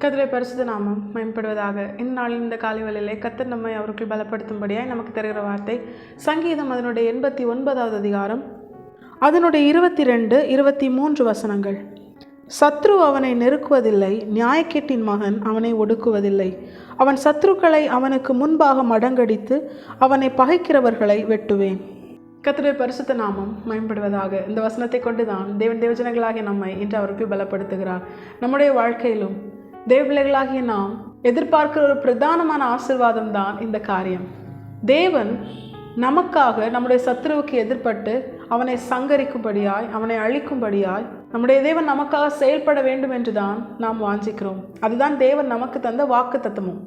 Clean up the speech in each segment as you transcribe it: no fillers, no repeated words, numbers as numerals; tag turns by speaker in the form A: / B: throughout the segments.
A: கர்த்தருடைய பரிசுத்த நாமம் மேம்படுவதாக. இந்த நாளில் இந்த காலை வேளையிலே கர்த்தர் நம்மை அவருக்குள் பலப்படுத்தும்படியாய் நமக்கு தருகிற வார்த்தை சங்கீதம் அதனுடைய 89வது அதிகாரம் அதனுடைய 22, 23 வசனங்கள். சத்ரு அவனை நெருக்குவதில்லை, நியாயக்கேட்டின் மகன் அவனை ஒடுக்குவதில்லை. அவன் சத்ருக்களை அவனுக்கு முன்பாக மடங்கடித்து அவனை பகைக்கிறவர்களை வெட்டுவேன். கர்த்தருடைய பரிசுத்த நாமம் மேம்படுவதாக. இந்த வசனத்தை கொண்டுதான் தேவஜனங்களாகிய நம்மை இன்று அவருக்கு பலப்படுத்துகிறார். நம்முடைய வாழ்க்கையிலும் தேவபிள்ளைகளாகிய நாம் எதிர்பார்க்கிற ஒரு பிரதானமான ஆசீர்வாதம் தான் இந்த காரியம். தேவன் நமக்காக நம்முடைய சத்ருவுக்கு எதிர்பட்டு அவனை சங்கரிக்கும்படியாய், அவனை அழிக்கும்படியாய் நம்முடைய தேவன் நமக்காக செயல்பட வேண்டும் என்று தான் நாம் வாஞ்சிக்கிறோம். அதுதான் தேவன் நமக்கு தந்த வாக்கு தத்தமும்.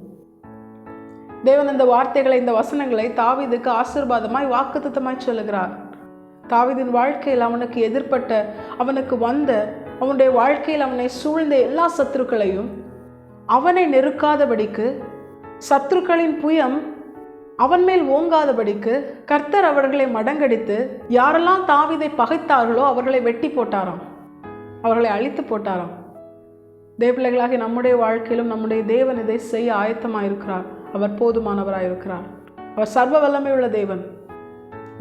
A: தேவன் இந்த வார்த்தைகளை, இந்த வசனங்களை தாவீதுக்கு ஆசீர்வாதமாய் வாக்கு தத்தமாய் சொல்லுகிறார். தாவீதின் வாழ்க்கையில் அவனுக்கு எதிர்பட்ட, அவனுக்கு வந்த, அவனுடைய வாழ்க்கையில் அவனை சூழ்ந்த எல்லா சத்துருக்களையும் அவனை நெருக்காதபடிக்கு, சத்துருக்களின் புயம் அவன் மேல் ஓங்காதபடிக்கு கர்த்தர் அவர்களை மடங்கடித்து, யாரெல்லாம் தாவீதை பகைத்தார்களோ அவர்களை வெட்டி போட்டாராம், அவர்களை அழித்து போட்டாராம். தேவபிள்ளைகளாகி நம்முடைய வாழ்க்கையிலும் நம்முடைய தேவன் இதை செய்ய ஆயத்தமாயிருக்கிறார். அவர் போதுமானவராயிருக்கிறார். அவர் சர்வ வல்லமை உள்ள தேவன்.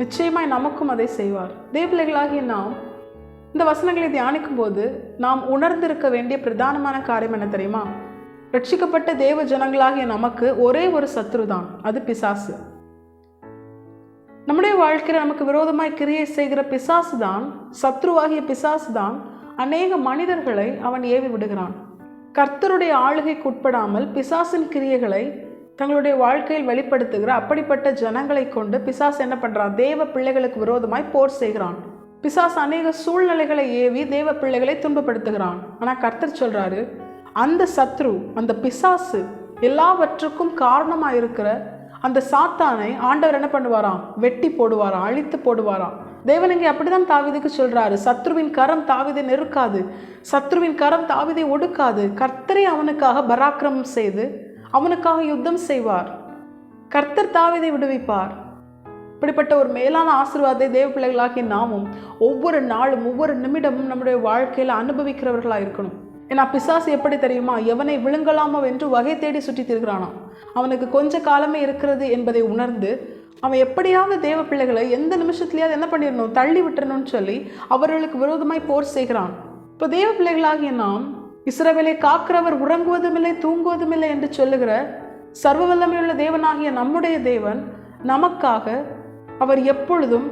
A: நிச்சயமாய் நமக்கும் அதை செய்வார். தேவபிள்ளைகளாகிய நாம் இந்த வசனங்களை தியானிக்கும் போது நாம் உணர்ந்திருக்க வேண்டிய பிரதானமான காரியம் என்ன தெரியுமா? ரட்சிக்கப்பட்ட தேவ ஜனங்களாகிய நமக்கு ஒரே ஒரு சத்ரு தான், அது பிசாசு. நம்முடைய வாழ்க்கையில் நமக்கு விரோதமாய் கிரியை செய்கிற பிசாசு தான், சத்ருவாகிய பிசாசு தான் அநேக மனிதர்களை அவன் ஏவி விடுகிறான். கர்த்தருடைய ஆளுகைக்கு உட்படாமல் பிசாசின் கிரியைகளை தங்களுடைய வாழ்க்கையில் வெளிப்படுத்துகிற அப்படிப்பட்ட ஜனங்களை கொண்டு பிசாசு என்ன பண்றான்? தேவ பிள்ளைகளுக்கு விரோதமாய் போர் செய்கிறான். பிசாசு அநேக சூழ்நிலைகளை ஏவி தேவ பிள்ளைகளை துன்பப்படுத்துகிறான். ஆனா கர்த்தர் சொல்றாரு, அந்த சத்ரு, அந்த பிசாசு, எல்லாவற்றுக்கும் காரணமாக இருக்கிற அந்த சாத்தானை ஆண்டவர் என்ன பண்ணுவாராம்? வெட்டி போடுவாராம், அழித்து போடுவாராம். தேவன் இங்கே அப்படிதான் தாவீதுக்கு சொல்றாரு, சத்ருவின் கரம் தாவீதை நெருக்காது, சத்ருவின் கரம் தாவீதை ஒடுக்காது. கர்த்தரை அவனுக்காக பராக்கிரமம் செய்து அவனுக்காக யுத்தம் செய்வார். கர்த்தர் தாவீதை விடுவிப்பார். இப்படிப்பட்ட ஒரு மேலான ஆசீர்வாதத்தை தேவ பிள்ளைகளாகி நாமும் ஒவ்வொரு நாளும் ஒவ்வொரு நிமிடமும் நம்முடைய வாழ்க்கையில அனுபவிக்கிறவர்களாக இருக்கணும். ஏன்னா பிசாசு எப்படி தெரியுமா? எவனை விழுங்கலாமோ என்று வகை தேடி சுற்றி திருக்கிறானாம். அவனுக்கு கொஞ்ச காலமே இருக்கிறது என்பதை உணர்ந்து அவன் எப்படியாவது தேவ பிள்ளைகளை எந்த நிமிஷத்துலயாவது என்ன பண்ணிடணும்? தள்ளி விட்டுறணும்னு சொல்லி அவர்களுக்கு விரோதமாய் போர் செய்கிறான். இப்போ தேவ பிள்ளைகளாகிய நாம் இஸ்ரவேலை காக்கிறவர் உறங்குவதும் இல்லை தூங்குவதும் இல்லை என்று சொல்லுகிற சர்வ வல்லமையுள்ள தேவனாகிய நம்முடைய தேவன் நமக்காக அவர் எப்பொழுதும்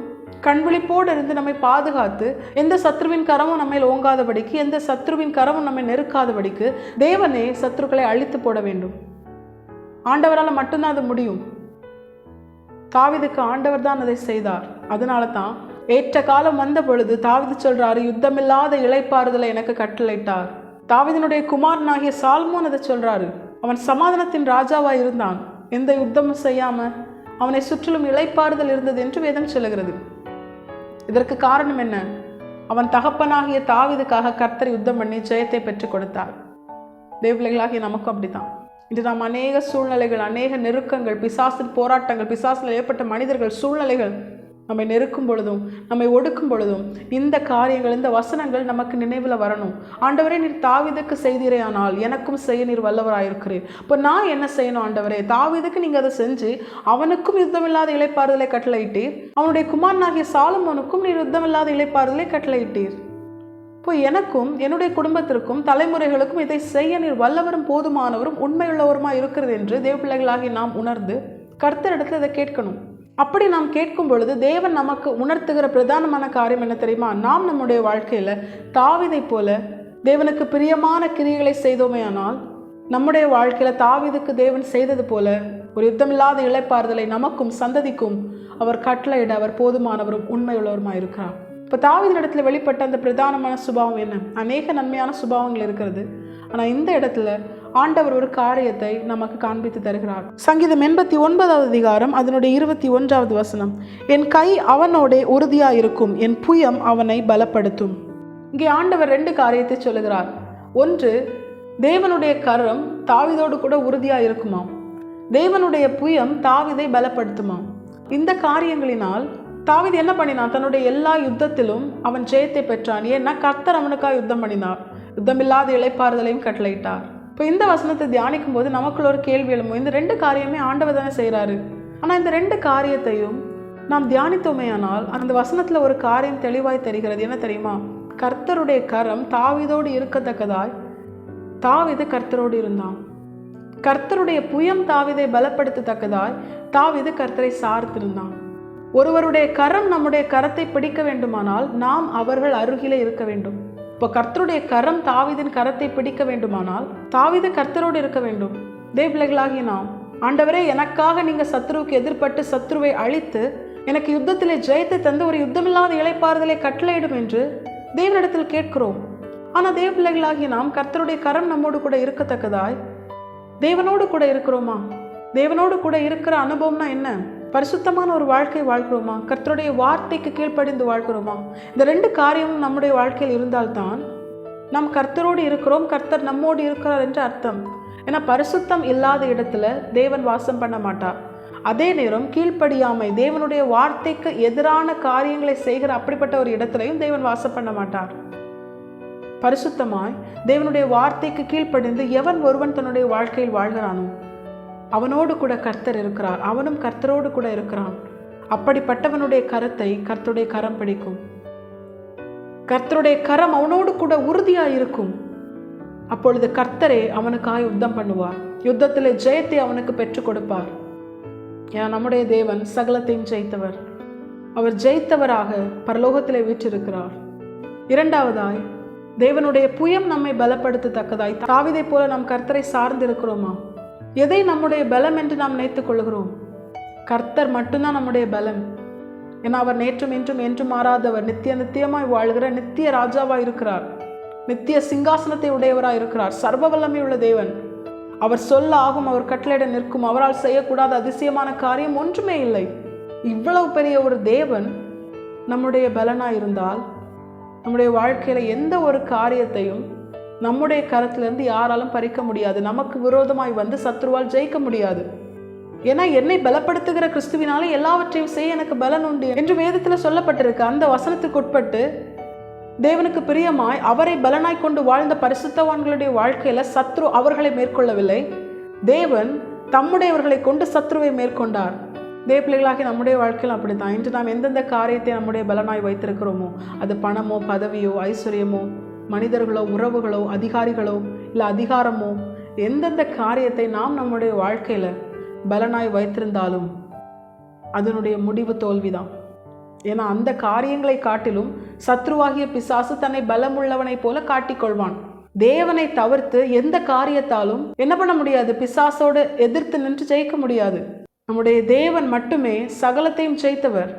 A: கண்விழிப்போடு இருந்து நம்மை பாதுகாத்து, எந்த சத்ருவின் கரமும் நம்மை ஓங்காதபடிக்கு, எந்த சத்ருவின் கரமும் நம்மை நெருக்காதபடிக்கு தேவனே சத்ருக்களை அழித்து போட வேண்டும். ஆண்டவரால் மட்டும்தான் அது முடியும். தாவீதுக்கு ஆண்டவர் தான் அதை செய்தார். அதனால தான் ஏற்ற காலம் வந்த பொழுது தாவீது சொல்றாரு, யுத்தமில்லாத இளைப்பாறுதலை எனக்கு கட்டளையிட்டார். தாவீதினுடைய குமாரனாகிய சால்மோன் அதை சொல்றாரு. அவன் சமாதானத்தின் ராஜாவாய் இருந்தான், எந்த யுத்தமும் செய்யாம அவனை சுற்றிலும் இளைப்பாறுதல் இருந்தது என்று வேதம் சொல்லுகிறது. இதற்கு காரணம் என்ன? அவன் தகப்பனாகிய தாவீதுக்காக கர்த்தர் யுத்தம் பண்ணி ஜெயத்தை பெற்றுக் கொடுத்தார். தேவபிள்ளைகளாகிய நமக்கும் அப்படித்தான். இன்று நாம் அநேக சூழ்நிலைகள், அநேக நெருக்கங்கள், பிசாசின் போராட்டங்கள், பிசாசில் ஏற்பட்ட மனிதர்கள், சூழ்நிலைகள் நம்மை நெருக்கும் பொழுதும் நம்மை ஒடுக்கும் பொழுதும் இந்த காரியங்கள், இந்த வசனங்கள் நமக்கு நினைவில் வரணும். ஆண்டவரே, நீர் தாவீதுக்கு செய்தீரே, ஆனால் எனக்கும் செய்ய நீர் வல்லவராயிருக்கிறேன். இப்போ நான் என்ன செய்யணும்? ஆண்டவரே, தாவீதுக்கு நீங்கள் அதை செஞ்சு அவனுக்கும் யுத்தமில்லாத இளைப்பாறுதலை கட்டளையிட்டீர், அவனுடைய குமாரனாகிய சாலமோனுக்கும் நீர் யுத்தமில்லாத இளைப்பாறுதலை கட்டளையிட்டீர். இப்போ எனக்கும் என்னுடைய குடும்பத்திற்கும் தலைமுறைகளுக்கும் இதை செய்ய நீர் வல்லவரும் போதுமானவரும் உண்மையுள்ளவருமா இருக்கிறது என்று தேவபிள்ளைகளாகி நாம் உணர்ந்து கர்த்தரிடத்தில் இதை கேட்கணும். அப்படி நாம் கேட்கும் பொழுது தேவன் நமக்கு உணர்த்துகிற பிரதானமான காரியம் என்ன தெரியுமா? நாம் நம்முடைய வாழ்க்கையில தாவீதை போல தேவனுக்கு பிரியமான கிரியைகளை செய்தோமே ஆனால், நம்முடைய வாழ்க்கையில தாவீதுக்கு தேவன் செய்தது போல ஒரு யுத்தமில்லாத இளைப்பாறுதலை நமக்கும் சந்ததிக்கும் அவர் கட்டளையிட அவர் போதுமானவரும் உண்மையுள்ளவருமா இருக்கிறார். இப்போ தாவீதின் இடத்துல வெளிப்பட்ட அந்த பிரதானமான சுபாவம் என்ன? அநேக நன்மையான சுபாவங்கள் இருக்கிறது. ஆனால் இந்த இடத்துல ஆண்டவர் ஒரு காரியத்தை நமக்கு காண்பித்து தருகிறார். சங்கீதம் 89வது அதிகாரம் அதனுடைய 21வது வசனம். என் கை அவனோட உறுதியாயிருக்கும், என் புயம் அவனை பலப்படுத்தும். இங்கே ஆண்டவர் 2 காரியத்தை சொல்லுகிறார். ஒன்று, தேவனுடைய கரம் தாவீதோடு கூட உறுதியாக இருக்குமாம். தேவனுடைய புயம் தாவீதை பலப்படுத்துமாம். இந்த காரியங்களினால் தாவீது என்ன பண்ணினான்? தன்னுடைய எல்லா யுத்தத்திலும் அவன் ஜெயத்தை பெற்றான். ஏன்னா கர்த்தர் அவனுக்காக யுத்தம் பண்ணினார். யுத்தமில்லாத இளைப்பாறுதலையும் கட்டளையிட்டார். இப்போ இந்த வசனத்தை தியானிக்கும் போது நமக்குள்ள ஒரு கேள்வி எழும்பும். இந்த 2 காரியமே ஆண்டவர் தானே செய்கிறாரு. ஆனால் இந்த 2 காரியத்தையும் நாம் தியானித்தோமேயானால் அந்த வசனத்தில் ஒரு காரியம் தெளிவாய் தெரிகிறது. என்ன தெரியுமா? கர்த்தருடைய கரம் தாவீதோடு இருக்கத்தக்கதாய் தாவீது கர்த்தரோடு இருந்தான். கர்த்தருடைய புயம் தாவீதை பலப்படுத்தத்தக்கதாய் தாவீது கர்த்தரை சார்ந்திருந்தான். ஒருவருடைய கரம் நம்முடைய கரத்தை பிடிக்க வேண்டுமானால் நாம் அவர்கள் அருகிலே இருக்க வேண்டும். இப்போ கர்த்தருடைய கரம் தாவீதின் கரத்தை பிடிக்க வேண்டுமானால் தாவீது கர்த்தரோடு இருக்க வேண்டும். தேவ பிள்ளைகளாகி நாம், ஆண்டவரே எனக்காக நீங்க சத்ருவுக்கு எதிர்பட்டு சத்ருவை அழித்து எனக்கு யுத்தத்திலே ஜெயத்தை தந்து ஒரு யுத்தமில்லாத இளைப்பாறுதலை கட்டளையிடும் என்று தேவனிடத்தில் கேட்கிறோம். ஆனால் தேவ பிள்ளைகளாகி நாம் கர்த்தருடைய கரம் நம்மோடு கூட இருக்கத்தக்கதாய் தேவனோடு கூட இருக்கிறோமா? தேவனோடு கூட இருக்கிற அனுபவம்னா என்ன? பரிசுத்தமான ஒரு வாழ்க்கை வாழ்கிறோமா? கர்த்தருடைய வார்த்தைக்கு கீழ்ப்படிந்து வாழ்கிறோமா? இந்த 2 காரியமும் நம்முடைய வாழ்க்கையில் இருந்தால்தான் நாம் கர்த்தரோடு இருக்கிறோம், கர்த்தர் நம்மோடு இருக்கிறார் என்று அர்த்தம். ஏன்னா பரிசுத்தம் இல்லாத இடத்துல தேவன் வாசம் பண்ண மாட்டார். அதே நேரம் கீழ்ப்படியாமை, தேவனுடைய வார்த்தைக்கு எதிரான காரியங்களை செய்கிற அப்படிப்பட்ட ஒரு இடத்துலையும் தேவன் வாசம் பண்ண மாட்டார். பரிசுத்தமாய் தேவனுடைய வார்த்தைக்கு கீழ்ப்படிந்து எவன் ஒருவன் தன்னுடைய வாழ்க்கையில் வாழ்கிறானோ அவனோடு கூட கர்த்தர் இருக்கிறார், அவனும் கர்த்தரோடு கூட இருக்கிறான். அப்படிப்பட்டவனுடைய கரத்தை கர்த்தருடைய கரம் பிடிக்கும். கர்த்தருடைய கரம் அவனோடு கூட உறுதியாய் இருக்கும். அப்பொழுது கர்த்தரே அவனுக்காக யுத்தம் பண்ணுவார், யுத்தத்திலே ஜெயத்தை அவனுக்கு பெற்றுக் கொடுப்பார். ஏன்னா நம்முடைய தேவன் சகலத்தையும் ஜெயித்தவர். அவர் ஜெயித்தவராக பரலோகத்திலே வீற்றிருக்கிறார். 2வதாய் தேவனுடைய புயம் நம்மை பலப்படுத்தத்தக்கதாய் தாவீதை போல நாம் கர்த்தரை சார்ந்து இருக்கிறோமா? எதை நம்முடைய பலம் என்று நாம் நினைத்துக் கொள்கிறோம்? கர்த்தர் மட்டும்தான் நம்முடைய பலம். ஏன்னா அவர் நேற்றும் இன்றும் என்றும் மாறாதவர், நித்தியமாய் வாழ்கிற நித்திய ராஜாவாய் இருக்கிறார், நித்திய சிங்காசனத்தை உடையவராய் இருக்கிறார், சர்வ வல்லமை உள்ள தேவன். அவர் சொல்ல ஆகும், அவர் கட்டளையிட நிற்கும், அவரால் செய்யக்கூடாத அதிசயமான காரியம் ஒன்றுமே இல்லை. இவ்வளவு பெரிய ஒரு தேவன் நம்முடைய பலனாய் இருந்தால் நம்முடைய வாழ்க்கையில எந்த ஒரு காரியத்தையும் நம்முடைய கரத்திலிருந்து யாராலும் பறிக்க முடியாது. நமக்கு விரோதமாய் வந்து சத்ருவால் ஜெயிக்க முடியாது. ஏன்னா என்னை பலப்படுத்துகிற கிறிஸ்துவினாலே எல்லாவற்றையும் செய்ய எனக்கு பலன் உண்டு என்று வேதத்தில் சொல்லப்பட்டிருக்கு. அந்த வசனத்துக்கு உட்பட்டு தேவனுக்கு பிரியமாய் அவரை பலனாய் கொண்டு வாழ்ந்த பரிசுத்தவான்களுடைய வாழ்க்கையில சத்ரு அவர்களை மேற்கொள்ளவில்லை, தேவன் தம்முடையவர்களை கொண்டு சத்ருவை மேற்கொண்டார். தேவ பிள்ளைகளாகி நம்முடைய வாழ்க்கையில் அப்படித்தான். இன்று நாம் எந்தெந்த காரியத்தை நம்முடைய பலனாய் வைத்திருக்கிறோமோ, அது பணமோ பதவியோ ஐஸ்வர்யமோ மனிதர்களோ உறவுகளோ அதிகாரிகளோ இல்லை அதிகாரமோ, எந்தெந்த காரியத்தை நாம் நம்முடைய வாழ்க்கையில் பலனாய் வைத்திருந்தாலும் அதனுடைய முடிவு தோல்விதான். ஏன்னா அந்த காரியங்களை காட்டிலும் சத்ருவாகிய பிசாசு தன்னை பலமுள்ளவனை போல காட்டிக்கொள்வான். தேவனை தவிர்த்து எந்த காரியத்தாலும் என்ன பண்ண முடியாது, பிசாசோடு எதிர்த்து நின்று ஜெயிக்க முடியாது. நம்முடைய தேவன் மட்டுமே சகலத்தையும் ஜெயித்தவர்.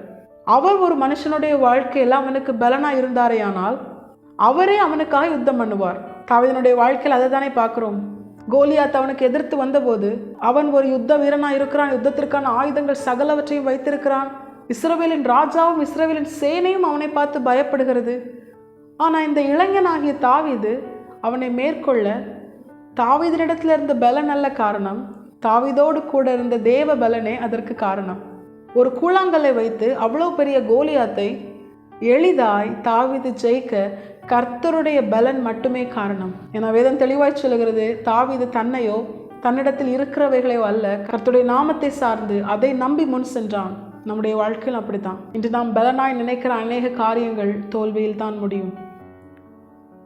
A: அவர் ஒரு மனுஷனுடைய வாழ்க்கையில் அவனுக்கு பலனா இருந்தாரேயானால் அவரே அவனுக்காக யுத்தம் பண்ணுவார். தாவீதுடைய வாழ்க்கையில் அதை தானே பார்க்கிறோம். கோலியாத் அவனுக்கு எதிர்த்து வந்தபோது அவன் ஒரு யுத்த வீரனா இருக்கிறான், யுத்தத்திற்கான ஆயுதங்கள் சகலவற்றையும் வைத்திருக்கிறான். இஸ்ரவேலின் ராஜாவும் இஸ்ரவேலின் சேனையும் அவனை பார்த்து பயப்படுகிறது. ஆனால் இந்த இளைஞனாகிய தாவீது அவனை மேற்கொள்ள தாவீதினிடத்தில் இருந்த பலன் அல்ல காரணம், தாவீதோடு கூட இருந்த தேவ பலனே அதற்கு காரணம். ஒரு கூழாங்கல்லை வைத்து அவ்வளோ பெரிய கோலியாத்தை எளிதாய் தாவீது ஜெயிக்க கர்த்தருடைய பலன் மட்டுமே காரணம். ஏன்னா வேதம் தெளிவாய் சொல்லுகிறது, தாவீது தன்னையோ தன்னிடத்தில் இருக்கிறவைகளையோ அல்ல, கர்த்தருடைய நாமத்தை சார்ந்து அதை நம்பி முன் சென்றான். நம்முடைய வாழ்க்கையில் அப்படித்தான். இன்று நாம் பலனாய் நினைக்கிற அநேக காரியங்கள் தோல்வியில் தான் முடியும்.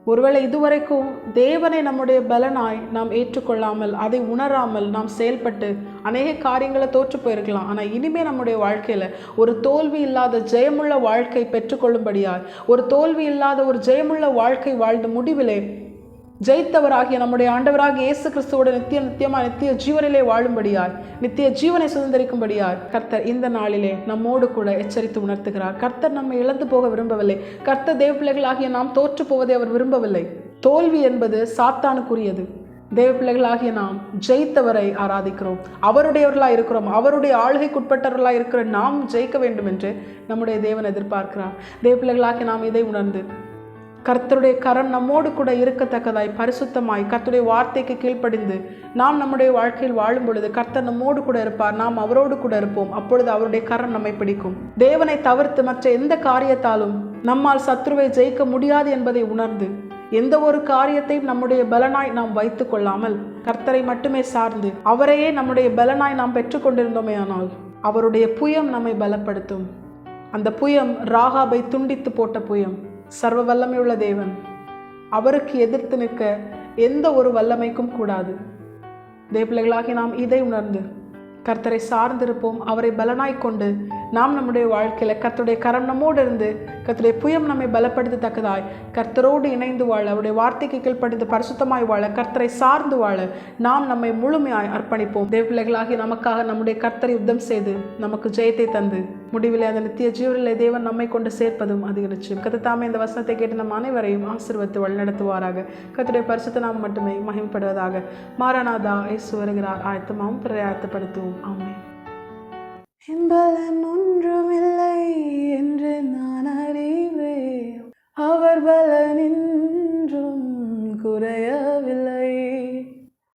A: ஒருவேளை இதுவரைக்கும் தேவனை நம்முடைய பலனாய் நாம் ஏற்றுக்கொள்ளாமல் அதை உணராமல் நாம் செயல்பட்டு அநேக காரியங்களை தோற்று போயிருக்கலாம். ஆனால் இனிமேல் நம்முடைய வாழ்க்கையில் ஒரு தோல்வி இல்லாத ஜெயமுள்ள வாழ்க்கை பெற்றுக்கொள்ளும்படியாய், ஒரு தோல்வி இல்லாத ஒரு ஜெயமுள்ள வாழ்க்கை வாழ்ந்த முடிவிலே ஜெயித்தவராகிய நம்முடைய ஆண்டவராகிய இயேசு கிறிஸ்துவோட நித்திய ஜீவனிலே வாழும்படியாய், நித்திய ஜீவனை சுதந்திரிக்கும்படியாய் கர்த்தர் இந்த நாளிலே நம்மோடு கூட எச்சரித்து உணர்த்துகிறார். கர்த்தர் நம்மை இழந்து போக விரும்பவில்லை. கர்த்தர் தேவ பிள்ளைகளாகிய நாம் தோற்று போவதை அவர் விரும்பவில்லை. தோல்வி என்பது சாத்தானுக்குரியது. தேவ பிள்ளைகளாகிய நாம் ஜெயித்தவரை ஆராதிக்கிறோம், அவருடையவர்களாக இருக்கிறோம், அவருடைய ஆளுகைக்குட்பட்டவர்களாக இருக்கிற நாம் ஜெயிக்க வேண்டும் என்று நம்முடைய தேவன் எதிர்பார்க்கிறார். தேவ பிள்ளைகளாகிய நாம் இதை உணர்ந்து கர்த்தருடைய கரம் நம்மோடு கூட இருக்கத்தக்கதாய் பரிசுத்தமாய் கர்த்தருடைய வார்த்தைக்கு கீழ்ப்படிந்து நாம் நம்முடைய வாழ்க்கையில் வாழும் பொழுது கர்த்தர் நம்மோடு கூட இருப்பார், நாம் அவரோடு கூட இருப்போம். அப்பொழுது அவருடைய கரம் நம்மை பிடிக்கும். தேவனை தவிர்த்து மற்ற எந்த காரியத்தாலும் நம்மால் சத்ருவை ஜெயிக்க முடியாது என்பதை உணர்ந்து எந்த ஒரு காரியத்தையும் நம்முடைய பலனாய் நாம் வைத்து கொள்ளாமல் கர்த்தரை மட்டுமே சார்ந்து அவரையே நம்முடைய பலனாய் நாம் பெற்றுக்கொண்டிருந்தோமே ஆனால் அவருடைய புயம் நம்மை பலப்படுத்தும். அந்த புயம் ராகாபை துண்டித்து போட்ட புயம். சர்வ வல்லமையுள்ள தேவன், அவருக்கு எதிர்த்து நிற்க எந்த ஒரு வல்லமைக்கும் கூடாது. தேவப்பிள்ளைகளாகி நாம் இதை உணர்ந்து கர்த்தரை சார்ந்திருப்போம். அவரை பலனாய் கொண்டு நாம் நம்முடைய வாழ்க்கையில் கர்த்தருடைய கரம் நம்மோடு இருந்து கர்த்தருடைய புயம் நம்மை பலப்படுத்தத்தக்கதாய் கர்த்தரோடு இணைந்து வாழ, அவருடைய வார்த்தைக்கு கீழ்ப்படிந்து பரிசுத்தமாய் வாழ, கர்த்தரை சார்ந்து வாழ நாம் நம்மை முழுமையாய் அர்ப்பணிப்போம். தேவப்பிள்ளைகளாகி நமக்காக நம்முடைய கர்த்தரை யுத்தம் செய்து நமக்கு ஜெயத்தை தந்து முடிவிலே அந்த நித்திய ஜீவனிலே தேவன் நம்மை கொண்டு சேர்ப்பதும் அதிக நிச்சயம். கர்த்தர் இந்த வசனத்தை கேட்டு நம் அனைவரையும் ஆசீர்வதித்து வழிநடத்துவாராக. கர்த்தருடைய பரிசுத்த நாமம் மட்டுமே மகிமைப்படுவதாக. மாரநாதா, இயேசு வருகிறார். ஆயத்தமாகவும் பிரயாயத்தப்படுத்துவோம். ஆமென். என் பலன் ஒன்றுமில்லை என்று நான் அறிவேன், அவர் பலனின்